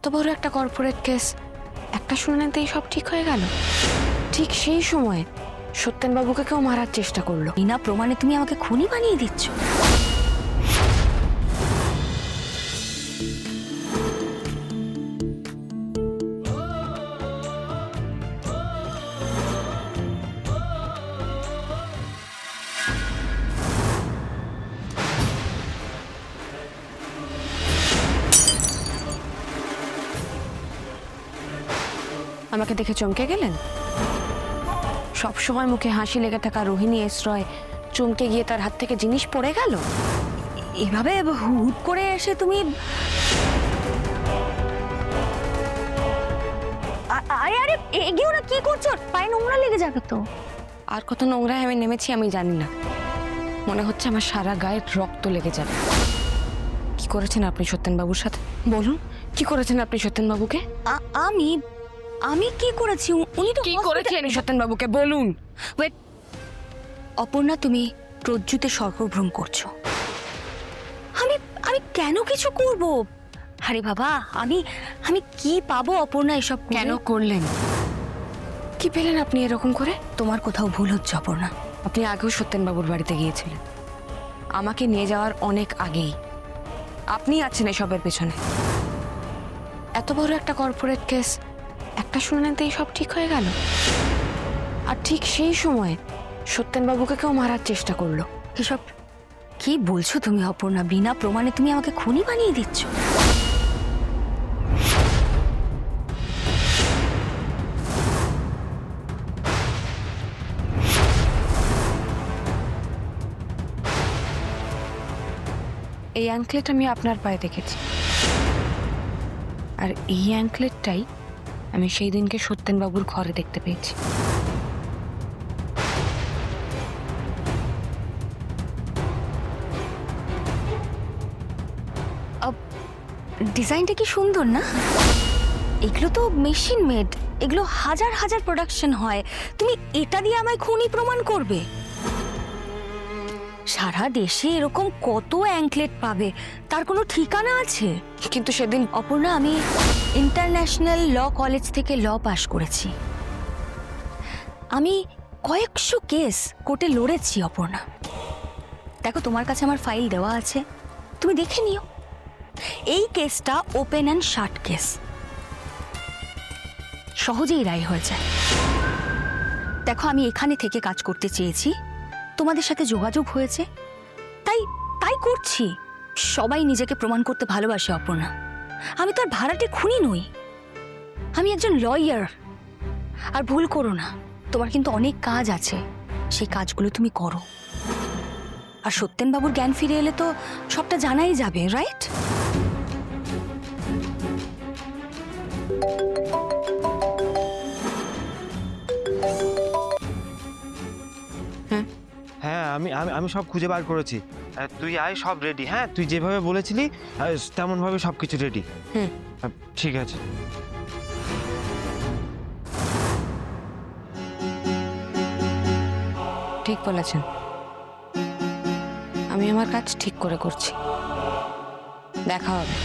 এত বড় একটা কর্পোরেট কেস একটা শুনানিতেই সব ঠিক হয়ে গেল। ঠিক সেই সময় সত্যেন বাবুকে কেউ মারার চেষ্টা করলো। বিনা প্রমাণে তুমি আমাকে খুনি বানিয়ে দিচ্ছ। আমাকে দেখে চমকে গেলেন? সব সময় মুখে হাসি লেগে থাকা রোহিণী এসরয় চমকে গিয়ে তার হাত থেকে জিনিস পড়ে গেল। এভাবে হুট করে এসে তুমি আরে আরে এগিয়েও না, কি করছো? পায়ে নোংরা লেগে যাবে তো। আর কত নোংরায় আমি নেমেছি আমি জানি না, মনে হচ্ছে আমার সারা গায়ে রক্ত লেগে যাবে। কি করেছেন আপনি সত্যেন বাবুর সাথে? বলুন, কি করেছেন আপনি সত্যেন বাবুকে? আমি আমি কি করেছি? উনি তো কি করেছেন সত্যেন বাবুকে বলুন। ওয়েট, অপর্ণা, তুমি প্রজ্জুতে সর্বভ্রম করছো। আমি আমি কেন কিছু করব? আরে বাবা, আমি আমি কি পাবো অপর্ণা এসব করে? কেন করলেন? কি পেলেন আপনি এরকম করে? তোমার কোথাও ভুল হচ্ছে অপর্ণা। আপনি আগেও সত্যেন বাবুর বাড়িতে গিয়েছিলেন, আমাকে নিয়ে যাওয়ার অনেক আগেই। আপনি আছেন এসবের পেছনে। এত বড় একটা কর্পোরেট কেস একটা শুনানিতেই সব ঠিক হয়ে গেল। আর ঠিক সেই সময় সত্যেন বাবুকে কেউ মারার চেষ্টা করলো। এসব কি বলছো তুমি অপর্ণা? বিনা প্রমাণে তুমি আমাকে খুনি বানিয়ে দিচ্ছ। এই অ্যাঙ্কলেট আমি আপনার পায়ে দেখেছি, আর এই অ্যাঙ্কলেটটাই আমি সেই দিনকে সত্যেন বাবুর ঘরে দেখতে পেয়েছি। ডিজাইনটা কি সুন্দর না? এগুলো তো মেশিন মেড, এগুলো হাজার হাজার প্রোডাকশন হয়। তুমি এটা দিয়ে আমায় খুনি প্রমাণ করবে? সারা দেশে এরকম কত অ্যাঙ্কলেট পাবে, তার কোনো ঠিকানা আছে? কিন্তু সেদিন অপর্ণা, আমি ইন্টারন্যাশনাল ল কলেজ থেকে ল পাশ করেছি। আমি কয়েকশো কেস কোর্টে লড়েছি অপর্ণা। দেখো, তোমার কাছে আমার ফাইল দেওয়া আছে, তুমি দেখে নিও। এই কেসটা ওপেন অ্যান্ড শাট কেস, সহজেই রায় হয়ে যায়। দেখো, আমি এখানে থেকে কাজ করতে চেয়েছি, তোমাদের সাথে যোগাযোগ হয়েছে, তাই তাই করছি। সবাই নিজেকে প্রমাণ করতে ভালোবাসে অপর্ণা। আমি তো আর ভাড়াটে খুনি নই, আমি একজন লয়ার। আর ভুল করো না, তোমার কিন্তু অনেক কাজ আছে, সেই কাজগুলো তুমি করো। আর সত্যেন বাবুর জ্ঞান ফিরে এলে তো সবটা জানাই যাবে, রাইট? হ্যাঁ, আমি আমি আমি সব খুঁজে বার করেছি। তুই আয়, সব রেডি। হ্যাঁ, তুই যেভাবে বলেছিলি তেমনভাবে সব কিছু রেডি। হুম। ঠিক আছে। ঠিক বলেছেন, আমি আমার কাজ ঠিক করে করছি। দেখা হবে।